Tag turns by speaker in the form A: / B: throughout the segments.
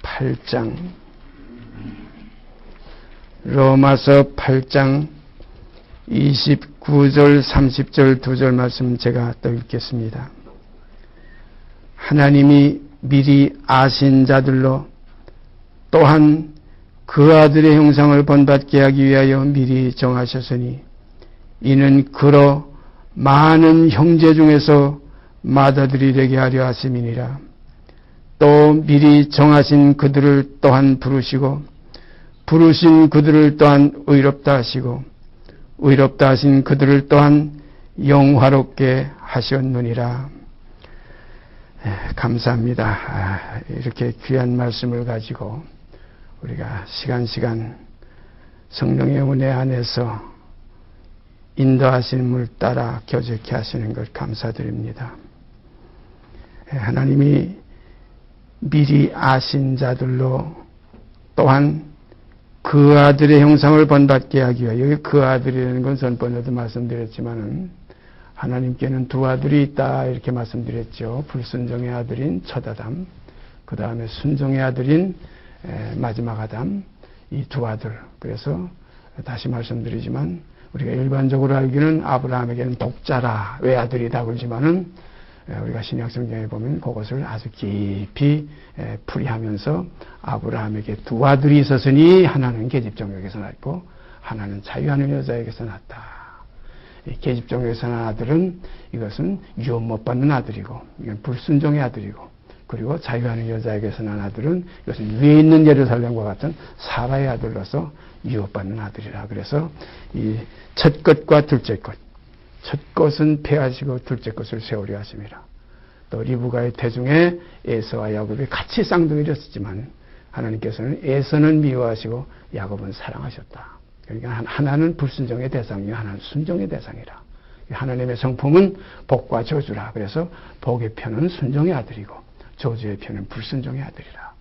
A: 8장 로마서 8장 29절 30절 2절 말씀 제가 또 읽겠습니다. 하나님이 미리 아신 자들로 또한 그 아들의 형상을 본받게 하기 위하여 미리 정하셨으니 이는 그로 많은 형제 중에서 맏아들이 되게 하려 하심이니라. 또 미리 정하신 그들을 또한 부르시고 부르신 그들을 또한 의롭다 하시고 의롭다 하신 그들을 또한 영화롭게 하셨느니라. 감사합니다. 이렇게 귀한 말씀을 가지고 우리가 시간 성령의 은혜 안에서 인도하시는 물 따라 교제케 하시는 것 감사드립니다. 하나님이 미리 아신 자들로 또한 그 아들의 형상을 본받게 하기 위하여, 여기 그 아들이라는 건 전번에도 말씀드렸지만은 하나님께는 두 아들이 있다 이렇게 말씀드렸죠. 불순종의 아들인 첫 아담, 그 다음에 순종의 아들인 마지막 아담, 이 두 아들. 그래서 다시 말씀드리지만 우리가 일반적으로 알기는 아브라함에게는 독자라 외아들이다 그러지만은 우리가 신약 성경에 보면 그것을 아주 깊이 풀이하면서 아브라함에게 두 아들이 있었으니 하나는 계집종에게서 났고 하나는 자유하는 여자에게서 났다. 계집종에게서 난 아들은 이것은 유업 못 받는 아들이고 이건 불순종의 아들이고, 그리고 자유하는 여자에게서 난 아들은 이것은 위에 있는 예루살렘과 같은 사라의 아들로서 유업받는 아들이라. 그래서 이 첫 것과 둘째 것, 첫 것은 폐하시고 둘째 것을 세우려 하심이라. 또 리브가의 태중에 에서와 야곱이 같이 쌍둥이를 었지만 하나님께서는 에서는 미워하시고 야곱은 사랑하셨다. 그러니까 하나는 불순종의 대상이요 하나는 순종의 대상이라. 하나님의 성품은 복과 저주라. 그래서 복의 편은 순종의 아들이고 저주의 편은 불순종의 아들이라.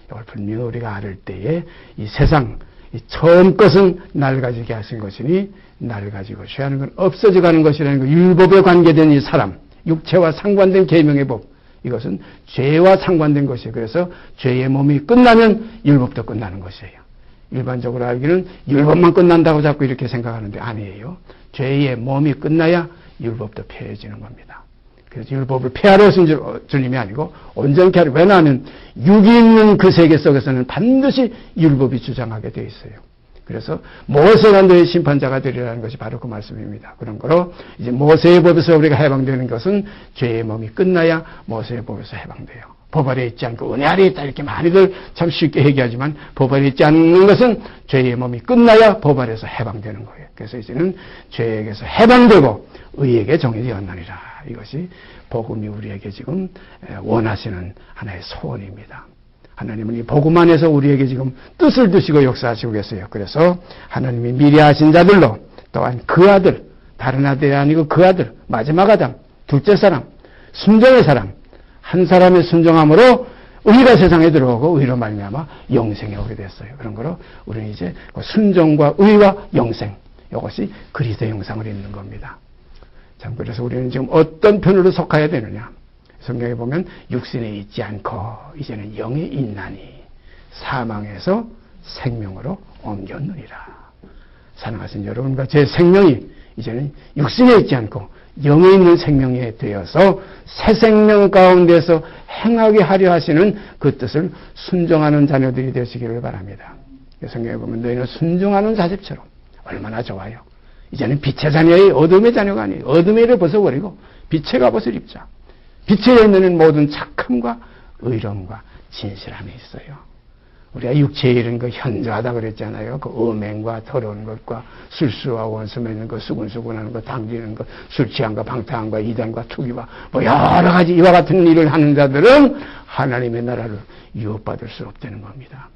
A: 이걸 분명히 우리가 알을 때에 이 세상 이 처음 것은 날 가지게 하신 것이니 날 가지고 죄하는 건 없어져 가는 것이라는 거. 율법에 관계된 이 사람, 육체와 상관된 계명의 법, 이것은 죄와 상관된 것이에요. 그래서 죄의 몸이 끝나면 율법도 끝나는 것이에요. 일반적으로 알기는 율법만 끝난다고 자꾸 이렇게 생각하는데 아니에요. 죄의 몸이 끝나야 율법도 폐해지는 겁니다. 그래서 율법을 폐하러 오신 주님이 아니고 온전케 하려. 왜냐하면 육이 있는 그 세계 속에서는 반드시 율법이 주장하게 되어 있어요. 그래서 모세가 너의 심판자가 되리라는 것이 바로 그 말씀입니다. 그런 거로 이제 모세의 법에서 우리가 해방되는 것은 죄의 몸이 끝나야 모세의 법에서 해방돼요. 법 아래 있지 않고 은혜 아래 있다 이렇게 많이들 참 쉽게 얘기하지만 법 아래 있지 않는 것은 죄의 몸이 끝나야 법 아래에서 해방되는 거예요. 그래서 이제는 죄에게서 해방되고 의에게 정의되었느니라. 이것이 복음이 우리에게 지금 원하시는 하나의 소원입니다. 하나님은 이 복음 안에서 우리에게 지금 뜻을 두시고 역사하시고 계세요. 그래서 하나님이 미리 하신 자들로 또한 그 아들, 다른 아들이 아니고 그 아들, 마지막 아담, 둘째 사람, 순종의 사람, 한 사람의 순종함으로 의가 세상에 들어오고 의로 말미암아 영생에 오게 됐어요. 그런 거로 우리는 이제 순종과 의와 영생, 이것이 그리스도의 형상을 입는 겁니다. 참 그래서 우리는 지금 어떤 편으로 속해야 되느냐? 성경에 보면 육신에 있지 않고 이제는 영에 있나니 사망에서 생명으로 옮겼느니라. 사랑하신 여러분과 제 생명이 이제는 육신에 있지 않고 영에 있는 생명이 되어서 새 생명 가운데서 행하게 하려 하시는 그 뜻을 순종하는 자녀들이 되시기를 바랍니다. 성경에 보면 너희는 순종하는 자식처럼 얼마나 좋아요. 이제는 빛의 자녀의 어둠의 자녀가 아니에요. 어둠의 일을 벗어버리고 빛의 갑옷을 입자. 빛에 있는 모든 착함과 의로움과 진실함이 있어요. 우리가 육체에 이른 거 현저하다 그랬잖아요. 그 음행과 더러운 것과 술수와 원수 맺는 것, 수군수군하는 것, 당기는 것, 술 취한 거, 방탕한 거, 이단과 투기와 뭐 여러 가지 이와 같은 일을 하는 자들은 하나님의 나라를 유업받을 수 없다는 겁니다.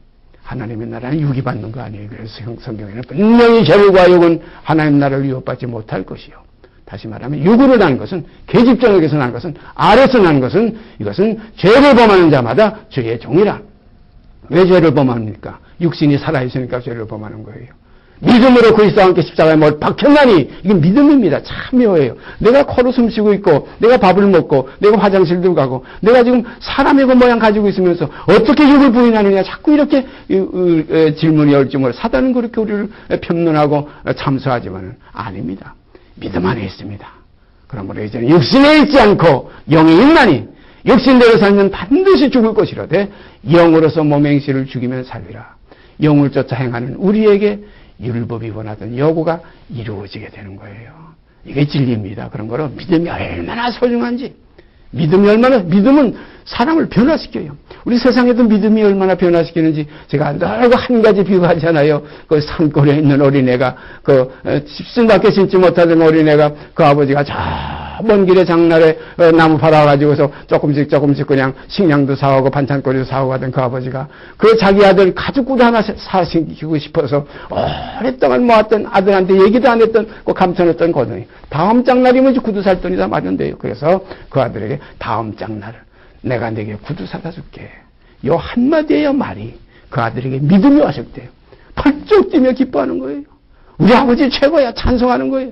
A: 하나님의 나라는 유기받는 거 아니에요. 그래서 성경에는 분명히 죄와 욕은 하나님 나라를 유업받지 못할 것이요. 다시 말하면 육으로 난 것은, 계집종에게서 난 것은, 아래서 난 것은, 이것은 죄를 범하는 자마다 죄의 종이라. 왜 죄를 범합니까? 육신이 살아있으니까 죄를 범하는 거예요. 믿음으로 그리스도와 함께 십자가에 못 박혔나니 이게 믿음입니다. 참 묘해요. 내가 코로 숨쉬고 있고 내가 밥을 먹고 내가 화장실도 가고 내가 지금 사람의 그 모양 가지고 있으면서 어떻게 육을 부인하느냐 자꾸 이렇게 질문이 올지 몰라. 사단은 그렇게 우리를 편론하고 참소하지만 아닙니다. 믿음 안에 있습니다. 그러므로 이제는 육신에 있지 않고 영에 있나니 육신대로 살면 반드시 죽을 것이라되 영으로서 몸의 행실을 죽이면 살리라. 영을 쫓아 행하는 우리에게 율법이 원하던 요구가 이루어지게 되는 거예요. 이게 진리입니다. 그런 거로 믿음이 얼마나 소중한지, 믿음은 사람을 변화시켜요. 우리 세상에도 믿음이 얼마나 변화시키는지 제가 늘 한 가지 비유하잖아요. 그 산골에 있는 어린애가 집순밖에 신지 못하던 어린애가 그 아버지가 저 먼 길에 장날에 나무 팔아가지고서 조금씩 그냥 식량도 사오고 반찬거리도 사오고 하던 그 아버지가 그 자기 아들 가죽구두 하나 사시키고 싶어서 오랫동안 모았던 아들한테 얘기도 안 했던 그 감춰놨던 거더니 다음 장날이면 이제 구두 살 돈이 다 마련돼요. 그래서 그 아들에게 다음 장날 내가 내게 구두 사다 줄게. 요 한마디의 말이 그 아들에게 믿음이 왔을 때요. 펄쩍 뛰며 기뻐하는 거예요. 우리 아버지 최고야. 찬송하는 거예요.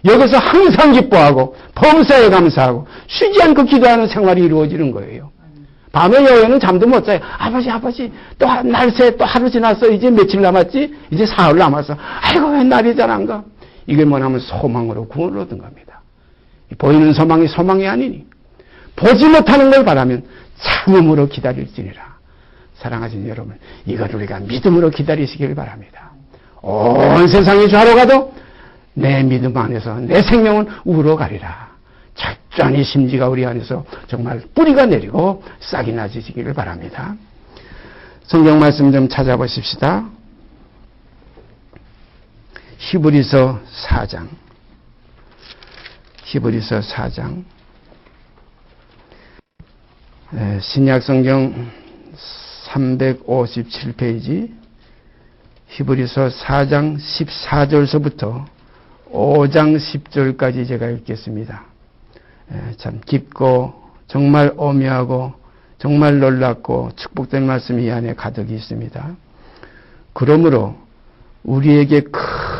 A: 여기서 항상 기뻐하고 범사에 감사하고 쉬지 않고 기도하는 생활이 이루어지는 거예요. 밤에 여인은 잠도 못 자요. 아버지 또 날새 또 하루 지났어. 이제 며칠 남았지? 이제 사흘 남았어. 아이고 왜 날이 잘 안 가? 이게 뭐냐면 소망으로 구원을 얻은 겁니다. 보이는 소망이 아니니 보지 못하는 걸 바라면 참음으로 기다릴지니라. 사랑하신 여러분, 이걸 우리가 믿음으로 기다리시길 바랍니다. 온 세상이 좌로 가도 내 믿음 안에서 내 생명은 우로 가리라. 철저히 심지가 우리 안에서 정말 뿌리가 내리고 싹이 나지시기를 바랍니다. 성경 말씀 좀 찾아보십시다. 히브리서 4장. 신약 성경 357페이지 히브리서 4장 14절서부터 5장 10절까지 제가 읽겠습니다. 참 깊고 정말 오묘하고 정말 놀랍고 축복된 말씀이 이 안에 가득 있습니다. 그러므로 우리에게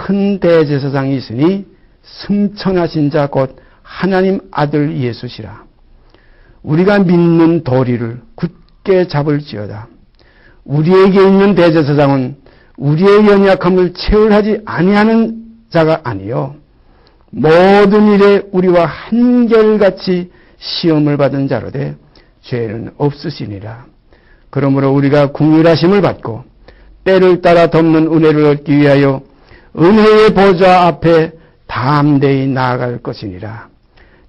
A: 큰 대제사장이 있으니 승천하신 자 곧 하나님 아들 예수시라. 우리가 믿는 도리를 굳게 잡을지어다. 우리에게 있는 대제사장은 우리의 연약함을 체울하지 아니하는 자가 아니요 모든 일에 우리와 한결같이 시험을 받은 자로되 죄는 없으시니라. 그러므로 우리가 긍휼하심을 받고 때를 따라 덮는 은혜를 얻기 위하여 은혜의 보좌 앞에 담대히 나아갈 것이니라.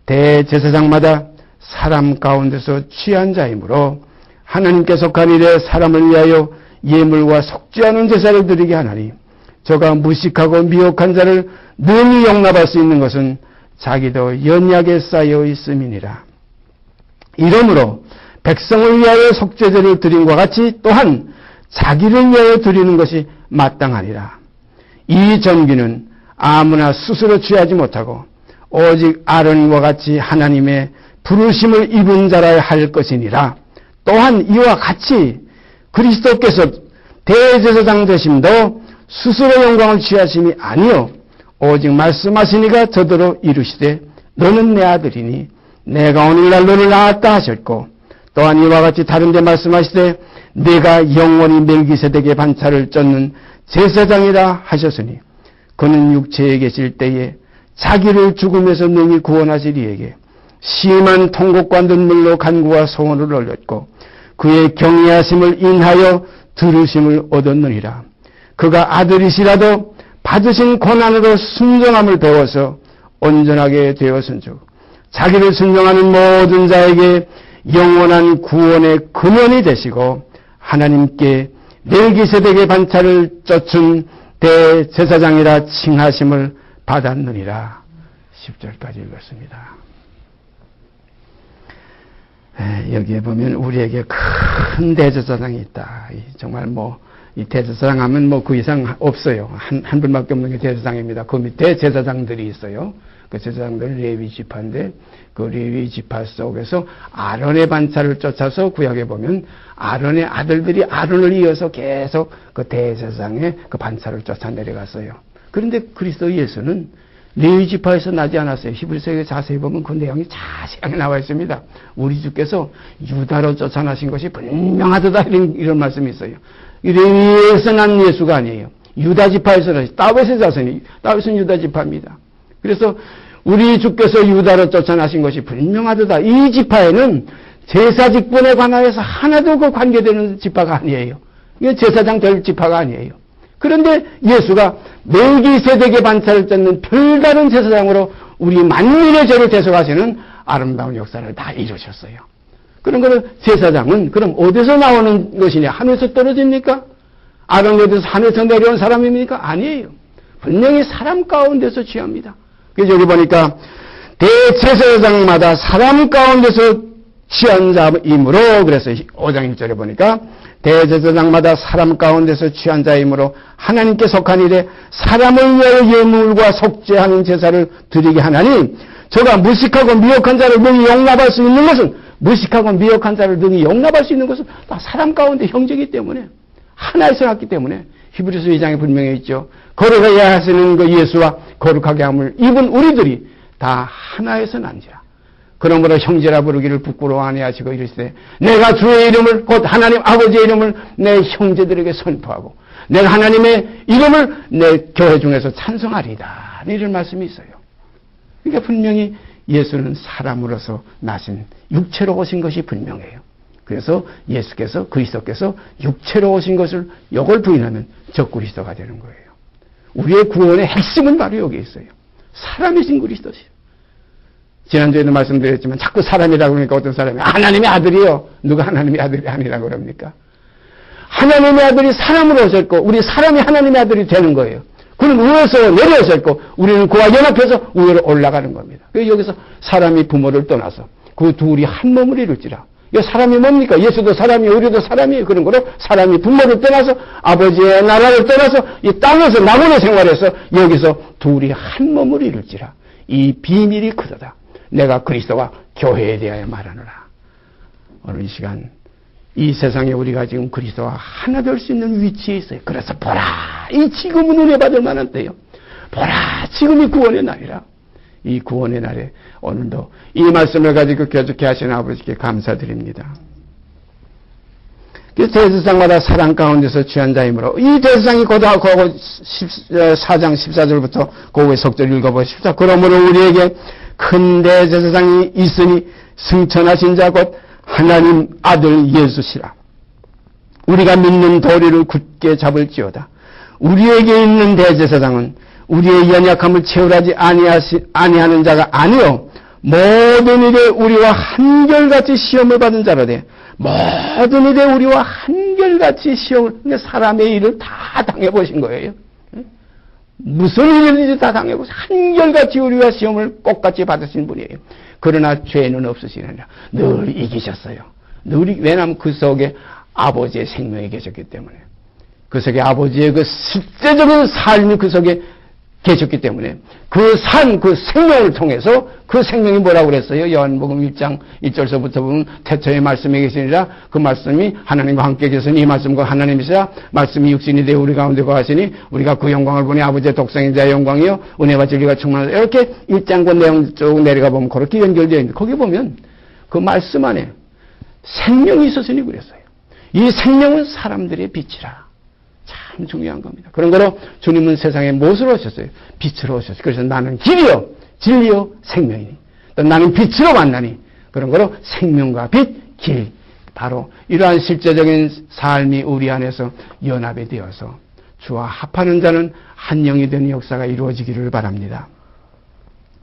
A: 대제사장마다 사람 가운데서 취한 자이므로 하나님께 속한 일에 사람을 위하여 예물과 속지 않은 제사를 드리게 하나니 저가 무식하고 미혹한 자를 능히 용납할 수 있는 것은 자기도 연약에 쌓여 있음이니라. 이러므로 백성을 위하여 속죄제를 드림과 같이 또한 자기를 위하여 드리는 것이 마땅하니라. 이 전기는 아무나 스스로 취하지 못하고 오직 아론과 같이 하나님의 부르심을 입은 자라야 할 것이니라. 또한 이와 같이 그리스도께서 대제사장 되심도 스스로 영광을 취하심이 아니요 오직 말씀하시니가 저더러 이루시되 너는 내 아들이니 내가 오늘날 너를 낳았다 하셨고 또한 이와 같이 다른 데 말씀하시되 내가 영원히 멜기세덱의 반차를 쫓는 제사장이라 하셨으니 그는 육체에 계실 때에 자기를 죽음에서 능히 구원하실 이에게 심한 통곡과 눈물로 간구와 소원을 올렸고 그의 경외하심을 인하여 들으심을 얻었느니라. 그가 아들이시라도 받으신 고난으로 순종함을 배워서 온전하게 되었은즉 자기를 순종하는 모든 자에게 영원한 구원의 근원이 되시고 하나님께 멜기세덱의 반차를 쫓은 대제사장이라 칭하심을 받았느니라. 10절까지 읽었습니다. 여기에 보면 우리에게 큰 대제사장이 있다. 정말 이 대제사장 하면 그 이상 없어요. 한 분밖에 없는 게 대제사장입니다. 그 밑에 제사장들이 있어요. 그 제사장들 레위 지파인데 그 레위 지파 속에서 아론의 반차를 쫓아서 구약에 보면 아론의 아들들이 아론을 이어서 계속 그 대제사장의 그 반차를 쫓아 내려갔어요. 그런데 그리스도 예수는 레위 지파에서 나지 않았어요. 히브리서에 자세히 보면 그 내용이 자세하게 나와 있습니다. 우리 주께서 유다로 쫓아나신 것이 분명하다 이런 말씀이 있어요. 레위에서 난 예수가 아니에요. 유다 지파에서 나신 다윗의 자손이 다윗은 유다 지파입니다. 그래서 우리 주께서 유다로 쫓아나신 것이 분명하다. 이 지파에는 제사 직분에 관하여서 하나도 그 관계되는 지파가 아니에요. 이게 제사장 될 지파가 아니에요. 그런데 예수가 멜기세덱의 반차를 쫓는 별다른 제사장으로 우리 만민의 죄를 대속하시는 아름다운 역사를 다 이루셨어요. 그런 거는 제사장은 그럼 어디서 나오는 것이냐? 하늘에서 떨어집니까? 아론이 어디서 하늘에서 내려온 사람입니까? 아니에요. 분명히 사람 가운데서 취합니다. 그래서 여기 보니까 대제사장마다 사람 가운데서 취한 자이므로 그래서 5장 1절에 보니까 대제사장마다 사람 가운데서 취한 자이므로 하나님께 속한 일에 사람을 위하여 예물과 속죄하는 제사를 드리게 하나니 저가 무식하고 미혹한 자를 능히 용납할 수 있는 것은 무식하고 미혹한 자를 능히 용납할 수 있는 것은 다 사람 가운데 형제이기 때문에 하나에서 났기 때문에 히브리서 2장에 분명히 있죠. 거룩하게 하시는 그 예수와 거룩하게 함을 입은 우리들이 다 하나에서 난지라. 그러므로 형제라 부르기를 부끄러워 아니하시고 이르시되 내가 주의 이름을 곧 하나님 아버지의 이름을 내 형제들에게 선포하고 내가 하나님의 이름을 내 교회 중에서 찬송하리이다. 이런 말씀이 있어요. 그러니까 분명히 예수는 사람으로서 나신 육체로 오신 것이 분명해요. 그래서 예수께서 그리스도께서 육체로 오신 것을 이걸 부인하면 적그리스도가 되는 거예요. 우리의 구원의 핵심은 바로 여기 있어요. 사람이신 그리스도시요. 지난주에도 말씀드렸지만 자꾸 사람이라고 그러니까 어떤 사람이 하나님의 아들이요. 누가 하나님의 아들이 아니라고 그럽니까? 하나님의 아들이 사람으로 오셨고 우리 사람이 하나님의 아들이 되는 거예요. 그는 위에서 내려오셨고 우리는 그와 연합해서 위로 올라가는 겁니다. 그래서 여기서 사람이 부모를 떠나서 그 둘이 한 몸을 이룰지라. 이 사람이 뭡니까? 예수도 사람이에요. 우리도 사람이에요. 그런 거로 사람이 부모를 떠나서 아버지의 나라를 떠나서 이 땅에서 나무의 생활에서 여기서 둘이 한 몸을 이룰지라. 이 비밀이 크도다. 내가 그리스도와 교회에 대하여 말하노라. 오늘 이 시간 이 세상에 우리가 지금 그리스도와 하나 될 수 있는 위치에 있어요. 그래서 보라, 이 지금은 은혜 받을 만한 때요. 보라, 지금이 구원의 날이라. 이 구원의 날에 오늘도 이 말씀을 가지고 교족해 하시는 아버지께 감사드립니다. 대제사장마다 사랑 가운데서 취한 자이므로 이 대제사장이 곧하고 4장 14절부터 고의 속절 읽어보십시오. 그러므로 우리에게 큰 대제사장이 있으니 승천하신 자 곧 하나님 아들 예수시라. 우리가 믿는 도리를 굳게 잡을지어다. 우리에게 있는 대제사장은 우리의 연약함을 채울하지 아니하는 자가 아니요 모든 일에 우리와 한결같이 시험을 받은 자로되 모든 일에 우리와 한결같이 시험을 사람의 일을 다 당해보신 거예요. 무슨 일이든지 다 당해보신 한결같이 우리와 시험을 똑같이 받으신 분이에요. 그러나 죄는 없으시느니라. 늘 이기셨어요. 늘 왜냐하면 그 속에 아버지의 생명이 계셨기 때문에 그 속에 아버지의 그 실제적인 삶이 그 속에 계셨기 때문에 그 생명을 통해서 그 생명이 뭐라고 그랬어요? 요한복음 1장 1절서부터 보면 태초에 말씀이 계시니라. 그 말씀이 하나님과 함께 계시니 이 말씀과 하나님이시라. 말씀이 육신이 되어 우리 가운데 거하시니 우리가 그 영광을 보니 아버지의 독생인 자의 영광이요 은혜와 진리가 충만하다. 이렇게 1장과 내용 쭉 내려가 보면 그렇게 연결되어 있는데 거기 보면 그 말씀 안에 생명이 있었으니 그랬어요. 이 생명은 사람들의 빛이라. 참 중요한 겁니다. 그런 거로 주님은 세상에 무엇으로 오셨어요? 빛으로 오셨어요. 그래서 나는 길이요 진리요 생명이니 또 나는 빛으로 만나니 그런 거로 생명과 빛, 길 바로 이러한 실제적인 삶이 우리 안에서 연합이 되어서 주와 합하는 자는 한 영이 되는 역사가 이루어지기를 바랍니다.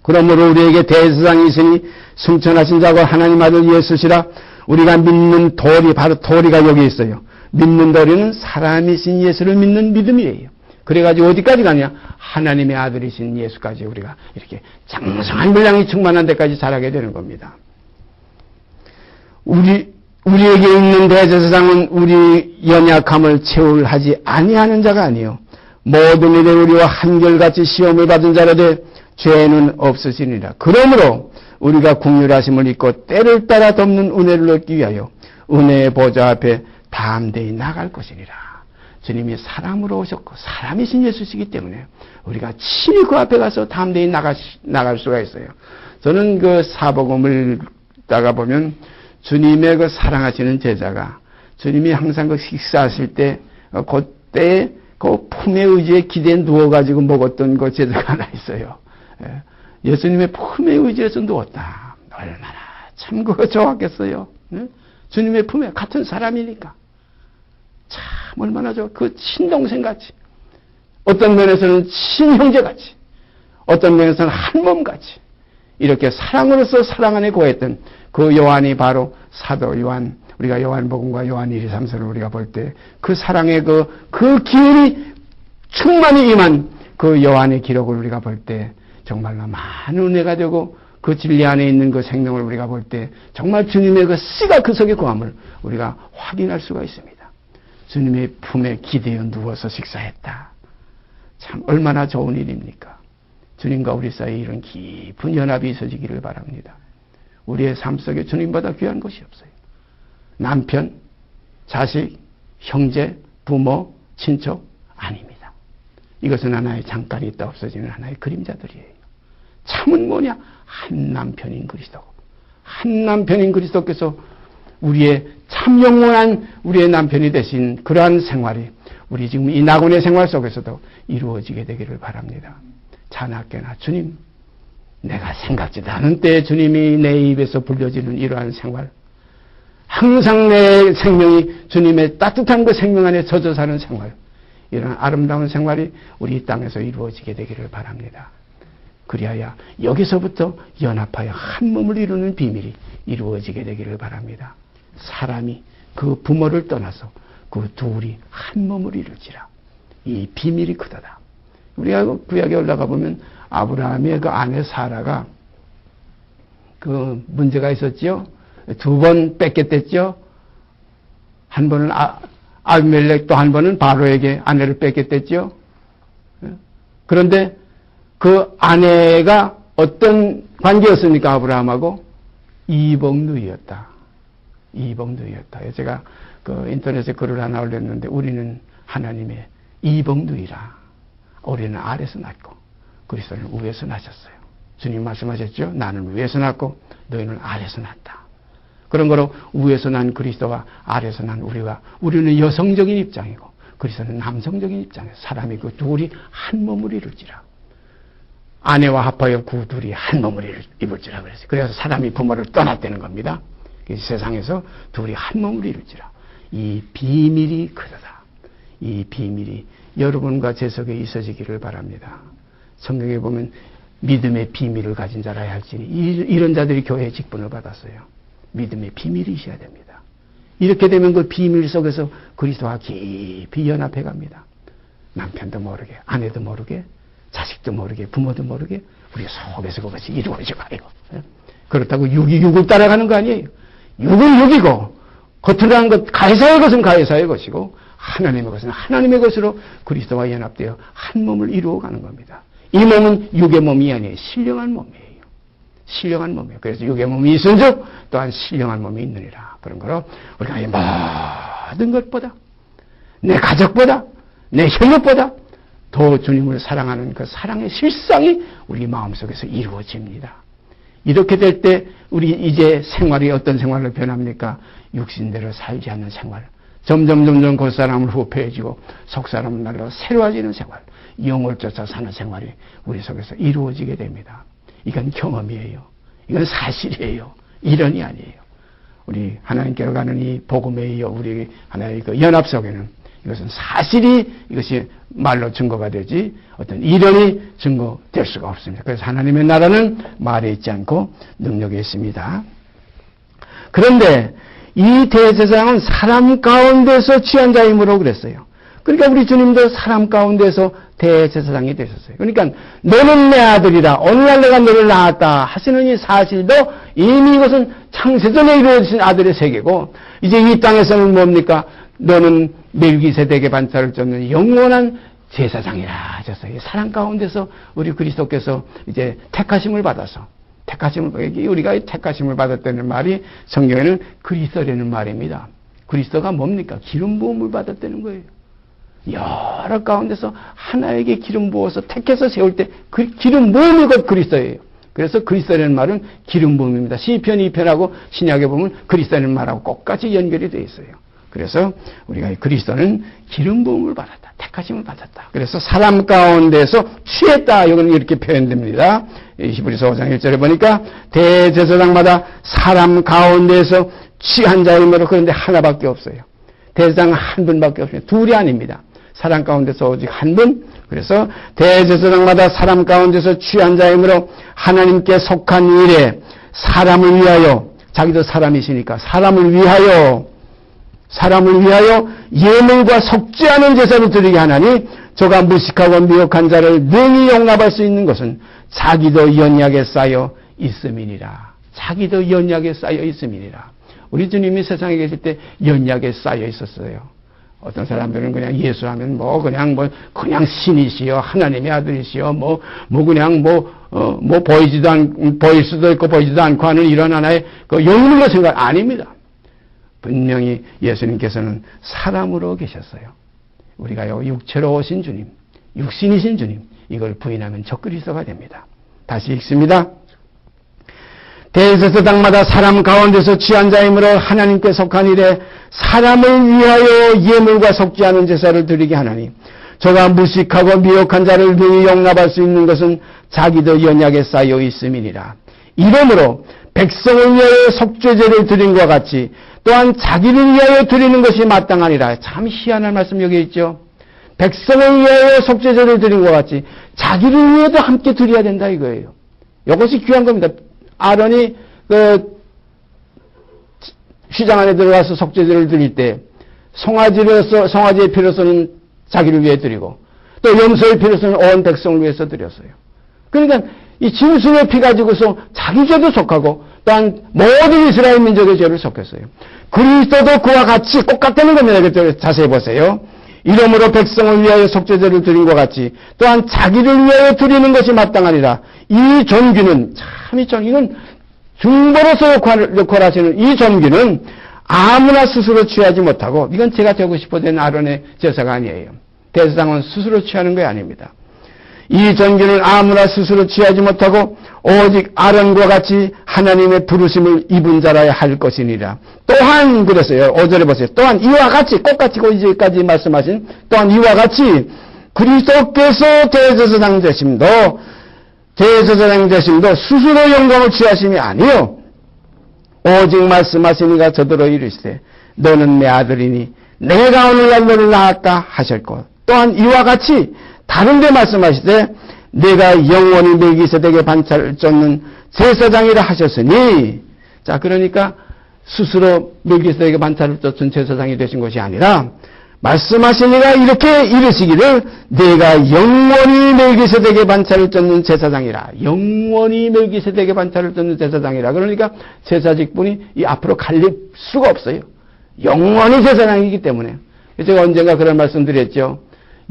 A: 그러므로 우리에게 대제사장이 있으니 승천하신 자가 하나님 아들 예수시라. 우리가 믿는 도리 바로 도리가 여기 있어요. 믿는 도리는 사람이신 예수를 믿는 믿음이에요. 그래가지고 어디까지 가냐? 하나님의 아들이신 예수까지 우리가 이렇게 장성한 분량이 충만한 데까지 자라게 되는 겁니다. 우리에게 있는 대제사장은 우리 연약함을 채울하지 아니하는 자가 아니요 모든 일에 우리와 한결같이 시험을 받은 자로되 죄는 없으시니라. 그러므로 우리가 긍휼하심을 입고 때를 따라 덮는 은혜를 얻기 위하여 은혜의 보좌 앞에 담대히 나갈 것이니라. 주님이 사람으로 오셨고 사람이신 예수시기 때문에 우리가 친히 그 앞에 가서 담대히 나갈 수가 있어요. 저는 그 사복음을 따가 보면 주님의 그 사랑하시는 제자가 주님이 항상 그 식사하실 때 그때 그 품의 의지에 기대에 누워가지고 먹었던 그 제자가 하나 있어요. 예수님의 품의 의지에서 누웠다. 얼마나 참 그거 좋았겠어요. 주님의 품에 같은 사람이니까 참 얼마나 좋아. 그 친동생같이, 어떤 면에서는 친형제같이, 어떤 면에서는 한몸같이 이렇게 사랑으로서 사랑 안에 거했던 그 요한이 바로 사도 요한, 우리가 요한복음과 요한 1, 2, 3서를 우리가 볼 때 그 사랑의 그 기운이 충만히 임한 그 요한의 기록을 우리가 볼 때 정말로 많은 은혜가 되고, 그 진리 안에 있는 그 생명을 우리가 볼 때 정말 주님의 그 씨가 그 속에 거함을 우리가 확인할 수가 있습니다. 주님의 품에 기대어 누워서 식사했다. 참 얼마나 좋은 일입니까? 주님과 우리 사이에 이런 깊은 연합이 있어지기를 바랍니다. 우리의 삶 속에 주님보다 귀한 것이 없어요. 남편, 자식, 형제, 부모, 친척 아닙니다. 이것은 하나의 잠깐 있다 없어지는 하나의 그림자들이에요. 참은 뭐냐? 한 남편인 그리스도고, 한 남편인 그리스도께서 우리의 참 영원한 우리의 남편이 되신 그러한 생활이 우리 지금 이 낙원의 생활 속에서도 이루어지게 되기를 바랍니다. 자나깨나 주님, 내가 생각지도 않은 때에 주님이 내 입에서 불려지는 이러한 생활, 항상 내 생명이 주님의 따뜻한 그 생명 안에 젖어 사는 생활, 이런 아름다운 생활이 우리 이 땅에서 이루어지게 되기를 바랍니다. 그리하여 여기서부터 연합하여 한 몸을 이루는 비밀이 이루어지게 되기를 바랍니다. 사람이 그 부모를 떠나서 그 둘이 한 몸을 이룰지라. 이 비밀이 크다다. 우리가 구약에 올라가 보면 아브라함의 그 아내 사라가 그 문제가 있었지요. 2번 뺏겼댔죠. 한 번은 아비멜렉, 또 한 번은 바로에게 아내를 뺏겼댔죠. 그런데 그 아내가 어떤 관계였습니까? 아브라함하고 이복누이였다. 이복누이였다. 제가 그 인터넷에 글을 하나 올렸는데, 우리는 하나님의 이복누이라. 우리는 아래서 낳고 그리스도는 위에서 낳으셨어요. 주님 말씀하셨죠? 나는 위에서 낳고 너희는 아래서 낳았다. 그런 거로 위에서 난 그리스도와 아래서 난 우리는 여성적인 입장이고 그리스도는 남성적인 입장에서 사람이 그 둘이 한 몸을 이룰지라. 아내와 합하여 그 둘이 한 몸을 이룰지라 그랬어요. 그래서 사람이 부모를 떠났다는 겁니다. 세상에서 둘이 한 몸을 이룰지라. 이 비밀이 크다. 이 비밀이 여러분과 제 속에 있어지기를 바랍니다. 성경에 보면 믿음의 비밀을 가진 자라야 할지니 이런 자들이 교회의 직분을 받았어요. 믿음의 비밀이 있어야 됩니다. 이렇게 되면 그 비밀 속에서 그리스도와 깊이 연합해 갑니다. 남편도 모르게, 아내도 모르게, 자식도 모르게, 부모도 모르게 우리 속에서 그것이 이루어져 가요. 그렇다고 육이 육을 따라가는 거 아니에요. 육은 육이고 겉으로 하는 것, 가해사의 것은 가해사의 것이고 하나님의 것은 하나님의 것으로 그리스도와 연합되어 한 몸을 이루어가는 겁니다. 이 몸은 육의 몸이 아니에요. 신령한 몸이에요. 신령한 몸이에요. 그래서 육의 몸이 있은즉 또한 신령한 몸이 있느니라. 그런 거로 우리가 이 모든 것보다, 내 가족보다, 내 혈육보다 더 주님을 사랑하는 그 사랑의 실상이 우리 마음속에서 이루어집니다. 이렇게 될 때 우리 이제 생활이 어떤 생활로 변합니까? 육신대로 살지 않는 생활. 점점 겉사람을 후패해지고 속사람은 날로 새로워지는 생활, 영을 쫓아 사는 생활이 우리 속에서 이루어지게 됩니다. 이건 경험이에요. 이건 사실이에요. 이론이 아니에요. 우리 하나님께로 가는 이 복음의 우리 하나의 그 연합 속에는 이것은 사실이, 이것이 말로 증거가 되지 어떤 이론이 증거될 수가 없습니다. 그래서 하나님의 나라는 말에 있지 않고 능력에 있습니다. 그런데 이 대제사장은 사람 가운데서 취한 자이므로 그랬어요. 그러니까 우리 주님도 사람 가운데서 대제사장이 되셨어요. 그러니까 너는 내 아들이다, 오늘날 내가 너를 낳았다 하시는 이 사실도 이미 이것은 창세전에 이루어진 아들의 세계고, 이제 이 땅에서는 뭡니까? 너는 멜기세덱의 반차를 쫓는 영원한 제사장이라 하셨어요. 사랑 가운데서 우리 그리스도께서 이제 택하심을 받아서 우리가 택하심을 받았다는 말이 성경에는 그리스도라는 말입니다. 그리스도가 뭡니까? 기름 부음을 받았다는 거예요. 여러 가운데서 하나에게 기름 부어서 택해서 세울 때 그 기름 부음이 곧 그리스도예요. 그래서 그리스도라는 말은 기름 부음입니다. 시편 2편하고 신약에 보면 그리스도라는 말하고 똑같이 연결이 되어 있어요. 그래서 우리가 그리스도는 기름 부음을 받았다. 택하심을 받았다. 그래서 사람 가운데서 취했다. 이거는 이렇게 표현됩니다. 히브리서 5장 1절에 보니까 대제사장마다 사람 가운데서 취한 자이므로 그런데 하나밖에 없어요. 대제사장 한 분밖에 없어요. 둘이 아닙니다. 사람 가운데서 오직 한 분. 그래서 대제사장마다 사람 가운데서 취한 자이므로 하나님께 속한 일에 사람을 위하여, 자기도 사람이시니까 사람을 위하여 예물과 속지 않은 제사를 드리게 하나니 저가 무식하고 미혹한 자를 능히 용납할 수 있는 것은 자기도 연약에 쌓여 있음이니라. 자기도 연약에 쌓여 있음이니라. 우리 주님이 세상에 계실 때 연약에 쌓여 있었어요. 어떤 사람들은 그냥 예수하면 그냥 신이시여, 하나님의 아들이시여, 보일 수도 있고 보이지도 않고 하는 이런 하나의 영물로 생각 아닙니다. 분명히 예수님께서는 사람으로 계셨어요. 우리가요, 육체로 오신 주님, 육신이신 주님, 이걸 부인하면 적그리스도가 됩니다. 다시 읽습니다. 대제사장마다 사람 가운데서 취한 자이므로 하나님께 속한 일에 사람을 위하여 예물과 속지 않은 제사를 드리게 하나니 저가 무식하고 미혹한 자를 능히 용납할 수 있는 것은 자기도 연약에 쌓여 있음이니라. 이러므로 백성을 위하여 속죄제를 드린 것과 같이 또한 자기를 위하여 드리는 것이 마땅하니라. 참 희한한 말씀 여기 있죠. 백성을 위하여 속죄제를 드린 것과 같이 자기를 위해도 함께 드려야 된다 이거예요. 이것이 귀한 겁니다. 아론이 휘장 안에 들어가서 속죄제를 드릴 때 송아지의 피로서는 자기를 위해 드리고 또 염소의 피로서는 온 백성을 위해서 드렸어요. 그러니까 이 짐승의 피 가지고서 자기 죄도 속하고 또한 모든 이스라엘 민족의 죄를 속했어요. 그리스도도 그와 같이 똑같다는 겁니다. 자세히 보세요. 이러므로 백성을 위하여 속죄제를 드린 것 같이 또한 자기를 위하여 드리는 것이 마땅하니라. 이 존귀는 이건 중보로서 역할하시는 이 존귀는 아무나 스스로 취하지 못하고, 이건 제가 되고 싶어 된 아론의 제사가 아니에요. 대제사장은 스스로 취하는 게 아닙니다. 이 존귀는 아무나 스스로 취하지 못하고 오직 아론과 같이 하나님의 부르심을 입은 자라야 할 것이니라. 또한 그랬어요. 5절에 보세요. 또한 이와 같이 똑같이 이제까지 말씀하신 또한 이와 같이 그리스도께서 대제사장 되심도 스스로 영광을 취하심이 아니요 오직 말씀하시니가 저더러 이르시되 너는 내 아들이니 내가 오늘날 너를 낳았다 하셨고 또한 이와 같이 다른 데 말씀하시되 내가 영원히 멜기세덱의 반차를 쫓는 제사장이라 하셨으니, 자 그러니까 스스로 멜기세덱의 반차를 쫓은 제사장이 되신 것이 아니라 말씀하시니가 이렇게 이르시기를 내가 영원히 멜기세덱의 반차를 쫓는 제사장이라. 영원히 멜기세덱의 반차를 쫓는 제사장이라. 그러니까 제사직분이 이 앞으로 갈릴 수가 없어요. 영원히 제사장이기 때문에. 제가 언젠가 그런 말씀 드렸죠.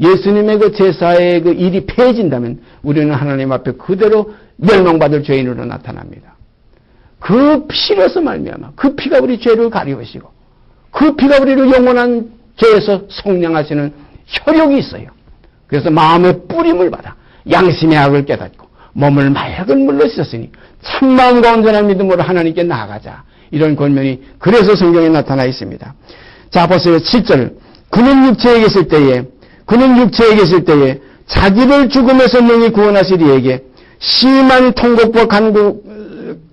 A: 예수님의 그 제사의 그 일이 폐해진다면 우리는 하나님 앞에 그대로 멸망받을 죄인으로 나타납니다. 그 피로서 말미암아 그 피가 우리 죄를 가리우시고 그 피가 우리를 영원한 죄에서 속량하시는 효력이 있어요. 그래서 마음의 뿌림을 받아 양심의 악을 깨닫고 몸을 맑은 물로 씻었으니 참마음과 온전한 믿음으로 하나님께 나아가자. 이런 권면이 그래서 성경에 나타나 있습니다. 자 보세요. 7절. 그는 육체에 계실 때에 자기를 죽음에서 능히 구원하시리에게 심한 통곡과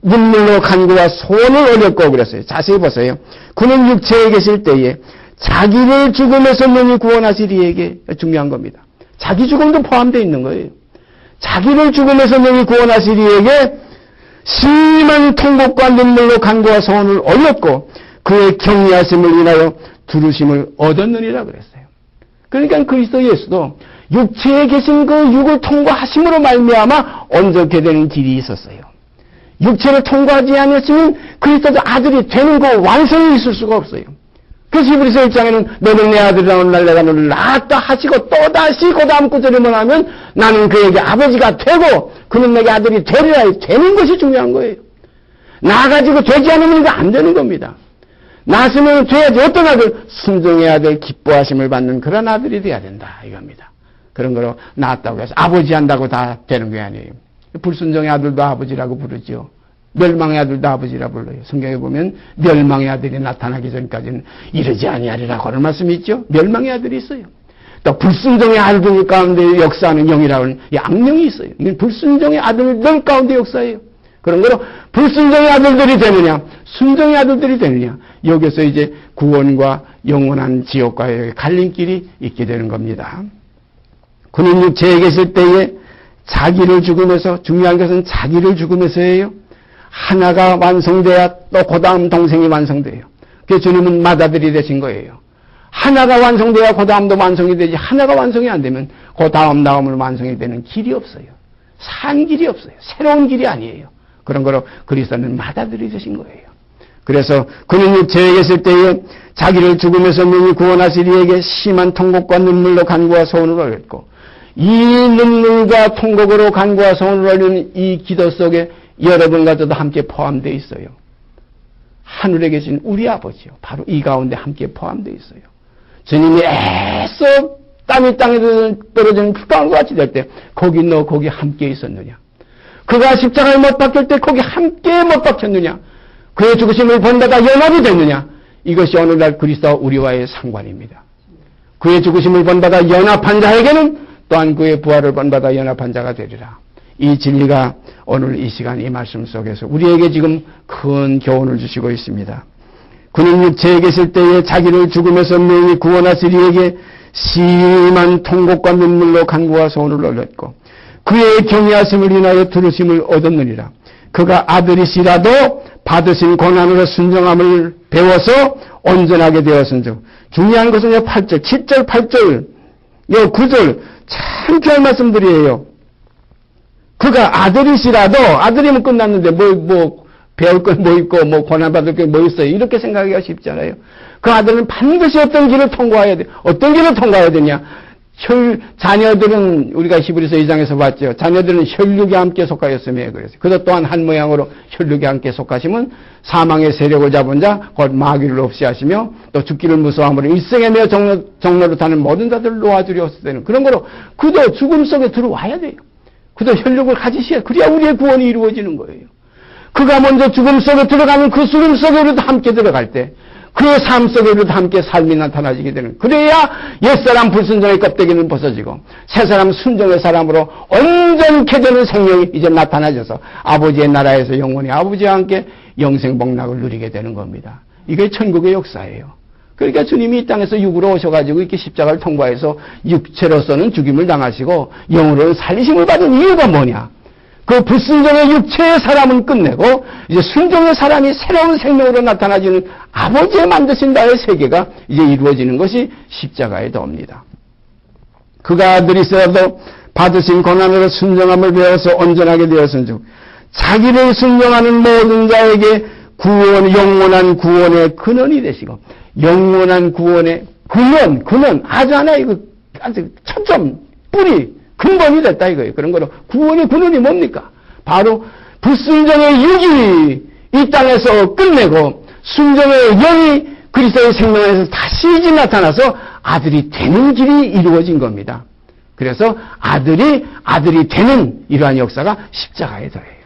A: 눈물로 간구와 소원을 올렸고 그랬어요. 자세히 보세요. 그는 육체에 계실 때에 자기를 죽음에서 능히 구원하시리에게 중요한 겁니다. 자기 죽음도 포함되어 있는 거예요. 자기를 죽음에서 능히 구원하시리에게 심한 통곡과 눈물로 간구와 소원을 올렸고 그의 경외하심을 인하여 두루심을 얻었느니라 그랬어요. 그러니까 그리스도 예수도 육체에 계신 그 육을 통과하심으로 말미암아 온전케 되는 길이 있었어요. 육체를 통과하지 않았으면 그리스도도 아들이 되는 그 완성이 있을 수가 없어요. 그래서 히브리서 1장에는 너는 내 아들이라 오늘날 내가 너를 낳았다 하시고 또다시 그 다음 구절에 뭐냐면 나는 그에게 아버지가 되고 그는 내게 아들이 되리라. 되는 것이 중요한 거예요. 나가지고 되지 않으면 이거 안 되는 겁니다. 낳았으면 돼야지. 어떤 아들? 순종의 아들, 기뻐하심을 받는 그런 아들이 돼야 된다 이겁니다. 그런 거로 낳았다고 해서 아버지 한다고 다 되는 게 아니에요. 불순종의 아들도 아버지라고 부르죠. 멸망의 아들도 아버지라 불러요. 성경에 보면 멸망의 아들이 나타나기 전까지는 이르지 아니하리라고 하는 말씀이 있죠. 멸망의 아들이 있어요. 또 불순종의 아들 가운데 역사하는 영이라고 하는 악령이 있어요. 이건 불순종의 아들들 가운데 역사예요. 그런 거로 불순종의 아들들이 되느냐 순종의 아들들이 되느냐 여기서 이제 구원과 영원한 지옥과의 갈림길이 있게 되는 겁니다. 그는 육체에 계실 때에 자기를 죽으면서 중요한 것은 자기를 죽으면서예요. 하나가 완성돼야 또 그 다음 동생이 완성돼요. 그래서 주님은 맏아들이 되신 거예요. 하나가 완성돼야 그 다음도 완성이 되지 하나가 완성이 안 되면 그 다음을 완성이 되는 길이 없어요. 산 길이 없어요. 새로운 길이 아니에요. 그런 거로 그리스도는 맏아들이 되신 거예요. 그래서 그는 육체에 계실 때에 자기를 죽으면서 능히 구원하실 이에게 심한 통곡과 눈물로 간구와 소원을 올렸고 이 눈물과 통곡으로 간구와 소원을 올리는 이 기도 속에 여러분과 저도 함께 포함되어 있어요. 하늘에 계신 우리 아버지요. 바로 이 가운데 함께 포함되어 있어요. 주님이 애써 땀이 땅에 떨어지는 풀강과 같이 될 때 거기 너 거기 함께 있었느냐. 그가 십자가에 못 박힐 때 거기 함께 못 박혔느냐. 그의 죽으심을 본받아 연합이 됐느냐. 이것이 오늘날 그리스도와 우리와의 상관입니다. 그의 죽으심을 본받아 연합한 자에게는 또한 그의 부활을 본받아 연합한 자가 되리라. 이 진리가 오늘 이 시간 이 말씀 속에서 우리에게 지금 큰 교훈을 주시고 있습니다. 그는 육체에 계실 때에 자기를 죽음에서 명히 구원하실 이에게 심한 통곡과 눈물로 간구와 소원을 올렸고 그의 경외하심을 인하여 들으심을 얻었느니라. 그가 아들이시라도 받으신 고난으로 순종함을 배워서 온전하게 되었은즉 중요한 것은 8절, 7절, 8절, 9절 참 귀한 말씀들이에요. 그가 아들이시라도 아들이면 끝났는데 배울 건 뭐 있고 고난받을 게 뭐 있어요. 이렇게 생각하기가 쉽잖아요. 그 아들은 반드시 어떤 길을 통과해야 돼. 어떤 길을 통과해야 되냐. 자녀들은 우리가 히브리서 2장에서 봤죠. 자녀들은 혈육에 함께 속하였으며 그래서 그것 또한 한 모양으로 혈육에 함께 속하시면 사망의 세력을 잡은 자 곧 마귀를 없이 하시며 또 죽기를 무서워함으로 일생에 매어 정로로 타는 모든 자들을 놓아주려 되는 그런 거로 그도 죽음 속에 들어와야 돼요. 그도 혈육을 가지셔야 그래야 우리의 구원이 이루어지는 거예요. 그가 먼저 죽음 속에 들어가면 그 죽음 속에 우리도 함께 들어갈 때 그 삶 속에 우리도 함께 삶이 나타나지게 되는 그래야 옛사람 불순종의 껍데기는 벗어지고 새사람 순종의 사람으로 온전케 되는 생명이 이제 나타나져서 아버지의 나라에서 영원히 아버지와 함께 영생복락을 누리게 되는 겁니다. 이게 천국의 역사예요. 그러니까 주님이 이 땅에서 육으로 오셔가지고 이렇게 십자가를 통과해서 육체로서는 죽임을 당하시고 영으로는 살리심을 받은 이유가 뭐냐? 그 불순종의 육체의 사람은 끝내고 이제 순종의 사람이 새로운 생명으로 나타나지는 아버지의 만드신 나의 세계가 이제 이루어지는 것이 십자가에 덮니다. 그가 아들이시라도 받으신 고난으로 순종함을 배워서 온전하게 되었은즉 자기를 순종하는 모든 자에게 영원한 구원의 근원이 되시고 영원한 구원의 근원 아주 하나 이거 아주 초점 뿌리 근본이 됐다 이거예요. 그런 거로 구원의 근원이 뭡니까? 바로 불순종의 육이 이 땅에서 끝내고 순종의 영이 그리스도의 생명 안에서 다시 이제 나타나서 아들이 되는 길이 이루어진 겁니다. 그래서 아들이 되는 이러한 역사가 십자가에 더해요.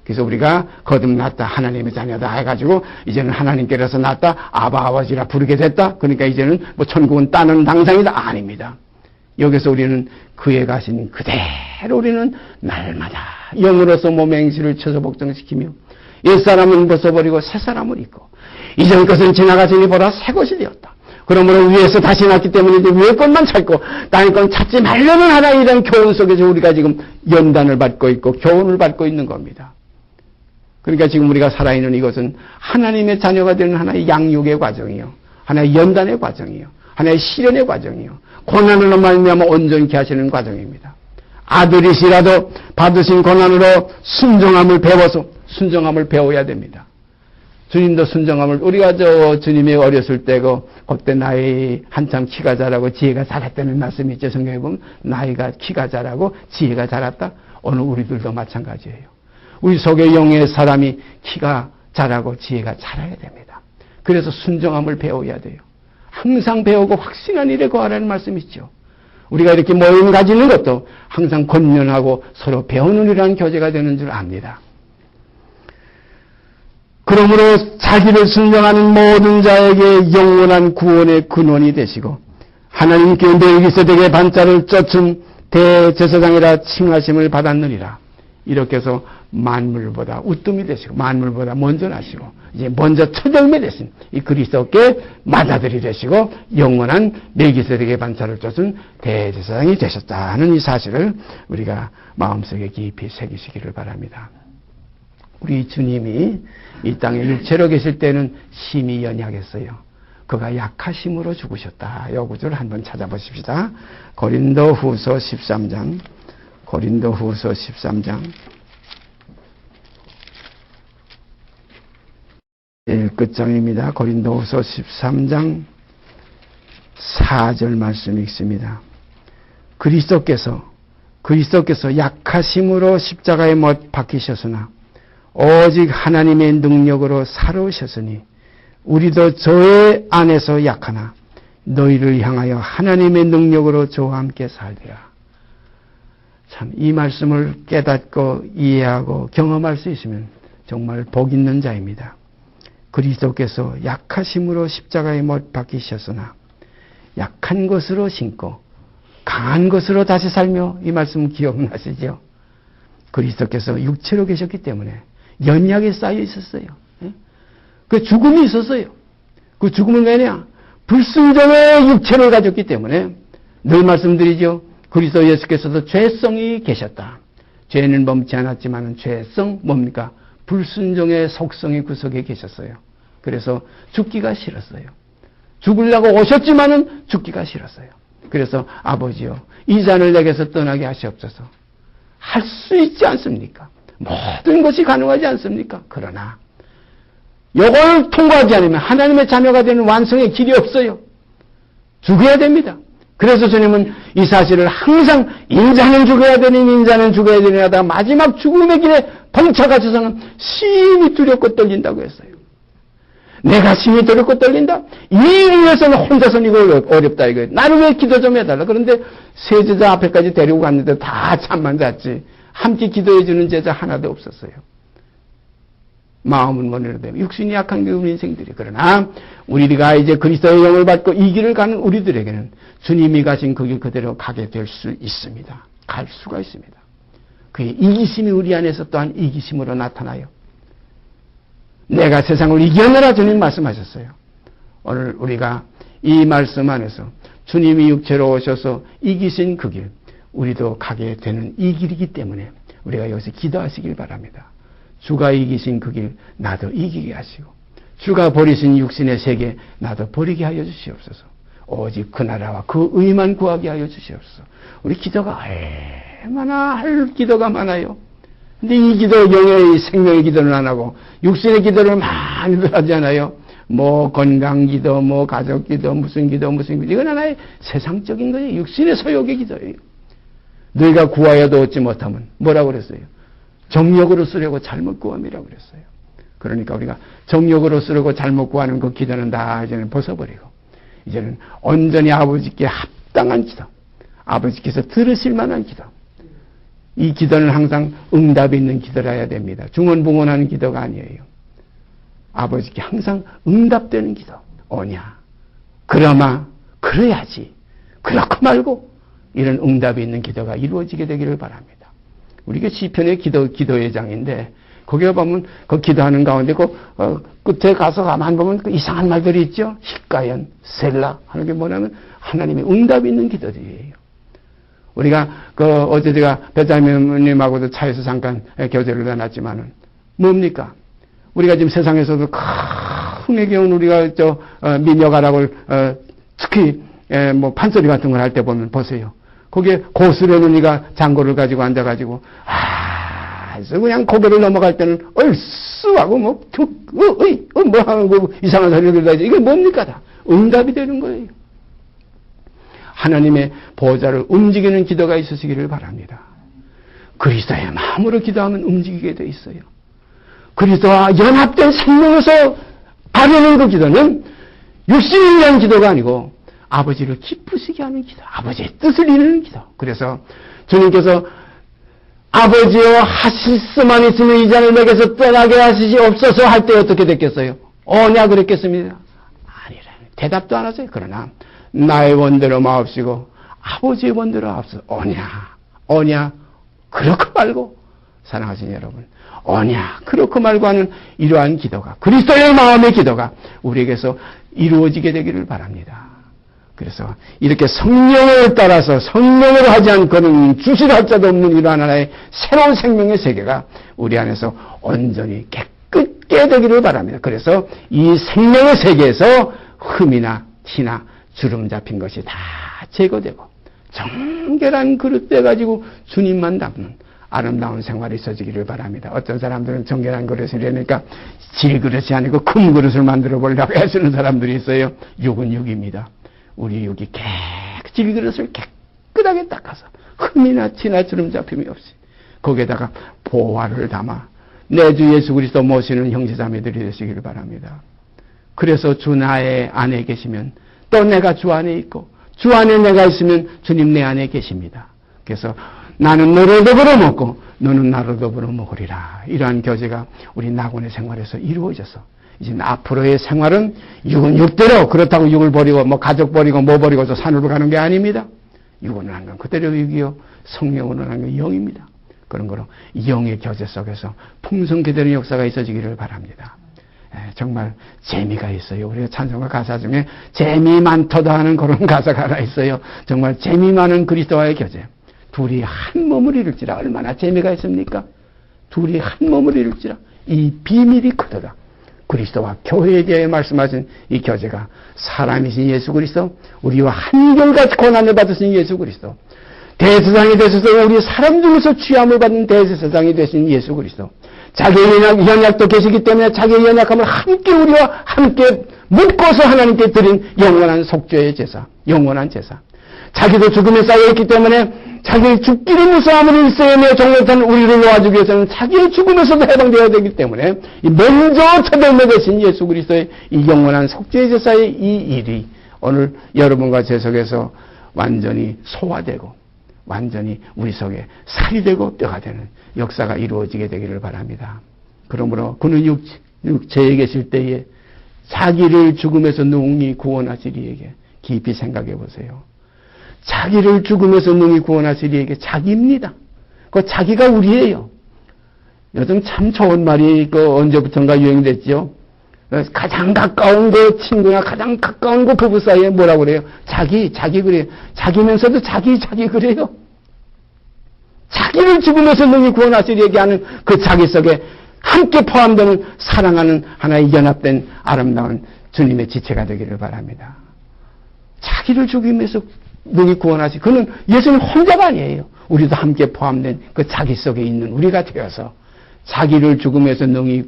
A: 그래서 우리가 거듭났다 하나님의 자녀다 해가지고 이제는 하나님께로서 났다 아버지라 부르게 됐다. 그러니까 이제는 천국은 따는 당상이다 아닙니다. 여기서 우리는 그에 가신 그대로 우리는 날마다 영으로서 몸의 행실을 쳐서 복종시키며 옛사람은 벗어버리고 새사람을 입고 이전 것은 지나가시니 보라 새 것이 되었다. 그러므로 위에서 다시 났기 때문에 이제 위의 것만 찾고 땅의 건 찾지 말려는 하나의 이런 교훈 속에서 우리가 지금 연단을 받고 있고 교훈을 받고 있는 겁니다. 그러니까 지금 우리가 살아있는 이것은 하나님의 자녀가 되는 하나의 양육의 과정이요. 하나의 연단의 과정이요. 하나의 시련의 과정이요. 고난으로 말미암아 온전케 하시는 과정입니다. 아들이시라도 받으신 고난으로 순종함을 배워야 됩니다. 주님도 순종함을, 우리가 주님이 어렸을 때 그때 나이 한참 키가 자라고 지혜가 자랐다는 말씀이 있죠. 성경에 보면 나이가 키가 자라고 지혜가 자랐다. 오늘 우리들도 마찬가지예요. 우리 속에 영의 사람이 키가 자라고 지혜가 자라야 됩니다. 그래서 순종함을 배워야 돼요. 항상 배우고 확신한 일에 거하라는 말씀이 있죠. 우리가 이렇게 모임 가지는 것도 항상 권면하고 서로 배우는 일이라는 교제가 되는 줄 압니다. 그러므로 자기를 순종하는 모든 자에게 영원한 구원의 근원이 되시고 하나님께 멜기세덱의 반차를 쫓은 대제사장이라 칭하심을 받았느니라. 이렇게 해서 만물보다 우뜸이 되시고 만물보다 먼저 나시고 이제 먼저 첫 열매 되신 이 그리스도께 맏아들이 되시고 영원한 멜기세덱의 반차를 쫓은 대제사장이 되셨다는 이 사실을 우리가 마음속에 깊이 새기시기를 바랍니다. 우리 주님이 이 땅에 육체로 계실 때는 심히 연약했어요. 그가 약하심으로 죽으셨다. 이 구절을 한번 찾아보십시다. 고린도후서 13장. 고린도후서 13장. 끝장입니다. 고린도후서 13장 4절 말씀이 있습니다. 그리스도께서 약하심으로 십자가에 못 박히셨으나 오직 하나님의 능력으로 살아오셨으니 우리도 저의 안에서 약하나 너희를 향하여 하나님의 능력으로 저와 함께 살리라. 참 이 말씀을 깨닫고 이해하고 경험할 수 있으면 정말 복 있는 자입니다. 그리스도께서 약하심으로 십자가에 못 박히셨으나 약한 것으로 신고 강한 것으로 다시 살며, 이 말씀 기억나시죠? 그리스도께서 육체로 계셨기 때문에 연약에 쌓여 있었어요. 그 죽음이 있었어요. 그 죽음은 왜냐? 불순종의 육체를 가졌기 때문에 늘 말씀드리죠. 그리스도 예수께서도 죄성이 계셨다. 죄는 범치 않았지만 죄성 뭡니까? 불순종의 속성이 그 속에 계셨어요. 그래서 죽기가 싫었어요. 죽으려고 오셨지만은 죽기가 싫었어요. 그래서 아버지요, 이 잔을 내게서 떠나게 하시옵소서. 할 수 있지 않습니까? 모든 것이 가능하지 않습니까? 그러나 이걸 통과하지 않으면 하나님의 자녀가 되는 완성의 길이 없어요. 죽어야 됩니다. 그래서 주님은 이 사실을 항상 인자는 죽어야 되는, 인자는 죽어야 되는 하다가 마지막 죽음의 길에 벙쳐가지고서는 심히 두렵고 떨린다고 했어요. 내가 심히 두렵고 떨린다? 이 일을 위해서는 혼자서는 이거 어렵다 이거예요. 나를 왜 기도 좀 해달라. 그런데 세 제자 앞에까지 데리고 갔는데 다 잠만 잤지. 함께 기도해 주는 제자 하나도 없었어요. 마음은 머리로 육신이 약한 게 우리 인생들이. 그러나 우리가 이제 그리스도의 영을 받고 이 길을 가는 우리들에게는 주님이 가신 그 길 그대로 가게 될 수 있습니다. 갈 수가 있습니다. 그의 이기심이 우리 안에서 또한 이기심으로 나타나요. 내가 세상을 이겨내라 주님 말씀하셨어요. 오늘 우리가 이 말씀 안에서 주님이 육체로 오셔서 이기신 그 길, 우리도 가게 되는 이 길이기 때문에 우리가 여기서 기도하시길 바랍니다. 주가 이기신 그 길 나도 이기게 하시고, 주가 버리신 육신의 세계 나도 버리게 하여 주시옵소서. 오직 그 나라와 그 의만 구하게 하여 주시옵소서. 우리 기도가 얼마나 할 기도가 많아요. 근데 이 기도, 영의 생명의 기도는 안 하고 육신의 기도를 많이들 하잖아요. 뭐 건강 기도, 뭐 가족 기도, 무슨 기도. 이건 하나의 세상적인 거예요. 육신의 소욕의 기도예요. 너희가 구하여도 얻지 못하면 뭐라고 그랬어요? 정욕으로 쓰려고 잘못 구함이라고 그랬어요. 그러니까 우리가 정욕으로 쓰려고 잘못 구하는 그 기도는 다 이제는 벗어버리고, 이제는 온전히 아버지께 합당한 기도, 아버지께서 들으실 만한 기도, 이 기도는 항상 응답이 있는 기도라 해야 됩니다. 중언부언하는 기도가 아니에요. 아버지께 항상 응답되는 기도. 오냐, 그러마, 그래야지, 그렇고 말고, 이런 응답이 있는 기도가 이루어지게 되기를 바랍니다. 우리가 시편의 기도의 장인데, 거기에 보면 그 기도하는 가운데 끝에 가서 가만 보면 그 이상한 말들이 있죠. 히가연, 셀라 하는 게 뭐냐면 하나님의 응답이 있는 기도들이에요. 우리가 어제 제가 배자님하고도 차에서 잠깐 교제를 나눴지만은 뭡니까? 우리가 지금 세상에서도 큰 경우는 우리가 민요가락을 특히 뭐 판소리 같은 걸 할 때 보면 보세요. 거기에 고스란히 우리가 장고를 가지고 앉아가지고 해서 그냥 고개를 넘어갈 때는 얼쑤하고 뭐 하는 거 이상한 소리를 들다지 이게 뭡니까 다 응답이 되는 거예요. 하나님의 보호자를 움직이는 기도가 있으시기를 바랍니다. 그리스도의 마음으로 기도하면 움직이게 돼 있어요. 그리스도와 연합된 생명에서 바르는 그 기도는 육신을 위한 기도가 아니고 아버지를 기쁘시게 하는 기도, 아버지의 뜻을 이루는 기도. 그래서 주님께서 아버지여 하실 수만 있으면 이 잔을 내게서 떠나게 하시옵소서 할 때 어떻게 됐겠어요? 오냐 그랬겠습니다. 아니라 대답도 안 하세요. 그러나 나의 원대로 마옵시고 아버지의 원대로 마옵소서. 오냐 그렇고 말고 사랑하시는 여러분, 오냐 그렇고 말고 하는 이러한 기도가 그리스도의 마음의 기도가 우리에게서 이루어지게 되기를 바랍니다. 그래서 이렇게 성령을 따라서 성령으로 하지 않고는 주실할 자도 없는 이러한 하나의 새로운 생명의 세계가 우리 안에서 온전히 깨끗게 되기를 바랍니다. 그래서 이 생명의 세계에서 흠이나 티나 주름 잡힌 것이 다 제거되고 정결한 그릇 떼가지고 주님만 담는 아름다운 생활이 있어지기를 바랍니다. 어떤 사람들은 정결한 그릇을 이러니까 질그릇이 아니고 금그릇을 만들어 보려고 하시는 사람들이 있어요. 육은 육입니다. 우리 육이 질그릇을 깨끗하게 닦아서 흠이나 티나 주름 잡힘이 없이 거기에다가 보화를 담아 내 주 예수 그리스도 모시는 형제자매들이 되시기를 바랍니다. 그래서 주 나의 안에 계시면 또 내가 주 안에 있고 주 안에 내가 있으면 주님 내 안에 계십니다. 그래서 나는 너를 더불어 먹고 너는 나를 더불어 먹으리라. 이러한 교제가 우리 낙원의 생활에서 이루어져서 이제 앞으로의 생활은 육은 육대로 그렇다고 육을 버리고 뭐 가족 버리고 뭐 버리고 저 산으로 가는 게 아닙니다. 육은 한 건 그대로 육이요 성령으로 하는 건 영입니다. 그런 거로 영의 교제 속에서 풍성케 되는 역사가 있어지기를 바랍니다. 정말 재미가 있어요. 우리가 찬송가 가사 중에 재미 많도다 하는 그런 가사가 하나 있어요. 정말 재미 많은 그리스도와의 교제. 둘이 한 몸을 이룰지라. 얼마나 재미가 있습니까? 둘이 한 몸을 이룰지라. 이 비밀이 크도다. 그리스도와 교회에 대해 말씀하신 이 교제가 사람이신 예수 그리스도, 우리와 한결같이 고난을 받으신 예수 그리스도, 대제사장이 되셔서 우리 사람 중에서 취함을 받는 대제사장이 되신 예수 그리스도, 자기의 연약도 계시기 때문에 자기의 연약함을 함께 우리와 함께 묻고서 하나님께 드린 영원한 속죄의 제사, 영원한 제사. 자기도 죽음에 쌓여있기 때문에 자기의 죽기를 무서워하는 일생의 정력한 우리를 놓아주기 위해서는 자기의 죽음에서도 해방되어야 되기 때문에 이 먼저 처벌매 되신 예수 그리스도의 이 영원한 속죄의 제사의 이 일이 오늘 여러분과 제 속에서 완전히 소화되고 완전히 우리 속에 살이 되고 뼈가 되는 역사가 이루어지게 되기를 바랍니다. 그러므로 그는 육체에 계실 때에 자기를 죽음에서 능히 구원하실 이에게 깊이 생각해 보세요. 자기를 죽음에서 능히 구원하실 이에게 자기입니다. 그 자기가 우리예요. 요즘 참 좋은 말이 언제부턴가 유행됐죠. 가장 가까운 그 친구나 가장 가까운 그 부부 사이에 뭐라고 그래요? 자기 그래요. 자기면서도 자기 그래요. 자기를 죽음에서 능히 구원하실 얘기하는 그 자기 속에 함께 포함되는 사랑하는 하나의 연합된 아름다운 주님의 지체가 되기를 바랍니다. 자기를 죽임에서 능히 구원하시. 그는 예수님 혼자가 아니에요. 우리도 함께 포함된 그 자기 속에 있는 우리가 되어서 자기를 죽음에서 능히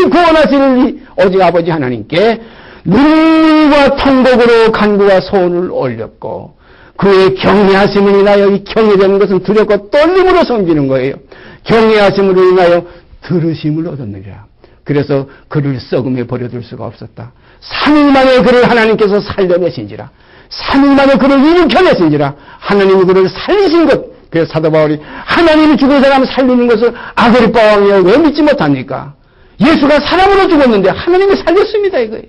A: 구원하시는 오직 아버지 하나님께 눈물과 통곡으로 간구와 소원을 올렸고 그의 경외하심을 인하여 이 경외되는 것은 두렵고 떨림으로 섬기는 거예요. 경외하심으로 인하여 들으심을 얻었느니라. 그래서 그를 썩음에 버려둘 수가 없었다. 3일 만에 그를 하나님께서 살려내신지라. 3일 만에 그를 일으켜내신지라. 하나님이 그를 살리신 것. 그래서 사도 바울이 하나님이 죽은 사람을 살리는 것을 아그리빠 왕이 왜 믿지 못합니까? 예수가 사람으로 죽었는데 하나님이 살렸습니다 이거예요.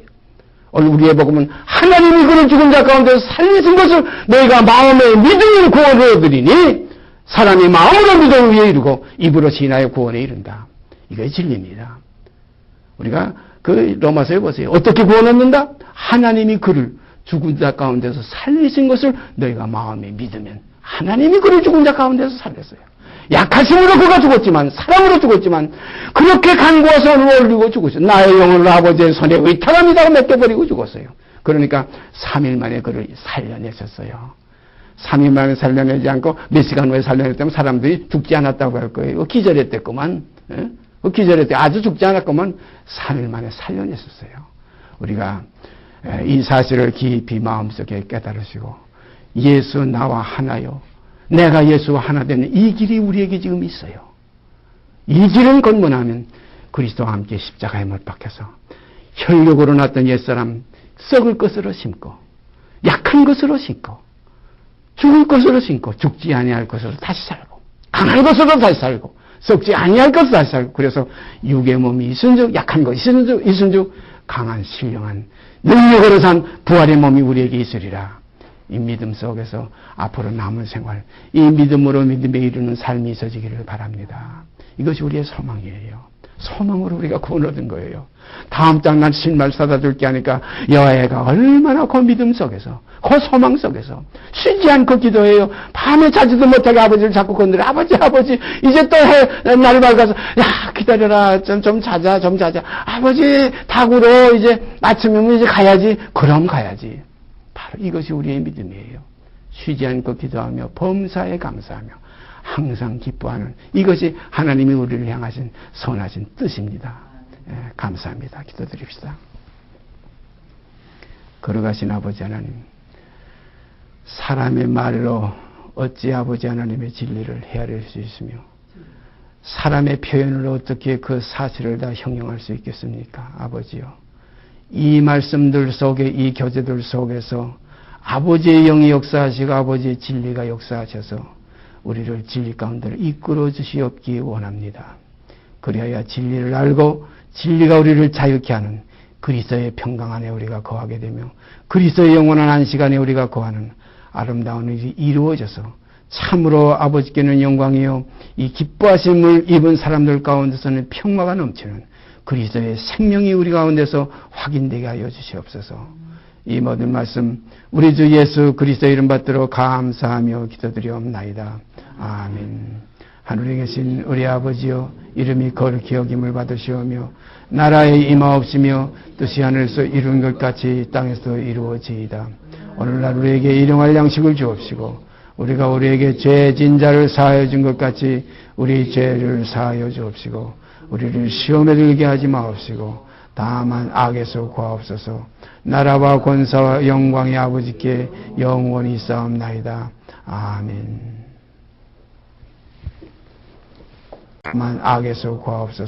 A: 오늘 우리의 복음은 하나님이 그를 죽은 자 가운데서 살리신 것을 너희가 마음에 믿음으로 구원을 얻으리니 사람이 마음으로 믿음을 위해 이루고 입으로 시인하여 구원에 이른다. 이게 진리입니다. 우리가 그 로마서에 보세요. 어떻게 구원 얻는다? 하나님이 그를 죽은 자 가운데서 살리신 것을 너희가 마음에 믿으면 하나님이 그를 죽은 자 가운데서 살렸어요. 약하심으로 그가 죽었지만 사랑으로 죽었지만 그렇게 간구와 소원을 올리고 죽었어요. 나의 영혼을 아버지의 손에 의탁합니다고 맡겨버리고 죽었어요. 그러니까 3일 만에 그를 살려내셨어요. 3일 만에 살려내지 않고 몇 시간 후에 살려냈다면 사람들이 죽지 않았다고 할 거예요. 기절했댔구만. 기절했대. 아주 죽지 않았구만. 3일 만에 살려냈었어요. 우리가 이 사실을 깊이 마음속에 깨달으시고 예수 나와 하나요. 내가 예수와 하나 되는 이 길이 우리에게 지금 있어요. 이 길은 건너하면 그리스도와 함께 십자가에 못 박혀서 혈육으로 났던 옛사람 썩을 것으로 심고 약한 것으로 심고 죽을 것으로 심고 죽지 아니할 것으로 다시 살고 강한 것으로 다시 살고 썩지 아니할 것으로 다시 살고 그래서 육의 몸이 이순죽 약한 것 이순죽 강한 신령한 능력으로 산 부활의 몸이 우리에게 있으리라. 이 믿음 속에서 앞으로 남은 생활 이 믿음으로 믿음에 이르는 삶이 있어지기를 바랍니다. 이것이 우리의 소망이에요. 소망으로 우리가 구원 얻은 거예요. 다음 장 난 신발 사다 줄게 하니까 여애가 얼마나 그 믿음 속에서 그 소망 속에서 쉬지 않고 기도해요. 밤에 자지도 못하게 아버지를 자꾸 건드려. 아버지 이제 또 날 밝아서 야 기다려라 좀 자자 아버지 닭으로 이제 아침이면 이제 가야지. 그럼 가야지. 바로 이것이 우리의 믿음이에요. 쉬지 않고 기도하며 범사에 감사하며 항상 기뻐하는 이것이 하나님이 우리를 향하신 선하신 뜻입니다. 감사합니다. 기도드립시다. 걸어가신 아버지 하나님, 사람의 말로 어찌 아버지 하나님의 진리를 헤아릴 수 있으며 사람의 표현으로 어떻게 그 사실을 다 형용할 수 있겠습니까? 아버지요. 이 말씀들 속에 이 교제들 속에서 아버지의 영이 역사하시고 아버지의 진리가 역사하셔서 우리를 진리 가운데로 이끌어 주시옵기 원합니다. 그리하여 진리를 알고 진리가 우리를 자유케 하는 그리스도의 평강 안에 우리가 거하게 되며 그리스도의 영원한 안식 안에 우리가 거하는 아름다운 일이 이루어져서 참으로 아버지께는 영광이요 이 기뻐하심을 입은 사람들 가운데서는 평화가 넘치는 그리스도의 생명이 우리 가운데서 확인되게 하여 주시옵소서. 이 모든 말씀 우리 주 예수 그리스도의 이름 받들어 감사하며 기도드리옵나이다. 아멘. 하늘에 계신 우리 아버지여 이름이 거룩히 여김을 받으시오며 나라에 임하옵시며 뜻이 하늘에서 이룬 것 같이 땅에서 이루어지이다. 오늘날 우리에게 일용할 양식을 주옵시고 우리가 우리에게 죄 진 자를 사하여 준 것 같이 우리 죄를 사하여 주옵시고 우리를 시험에 들게 하지 마옵시고 다만 악에서 구하옵소서. 나라와 권사와 영광의 아버지께 영원히 싸움나이다. 아멘. 다만 악에서 구하옵소서.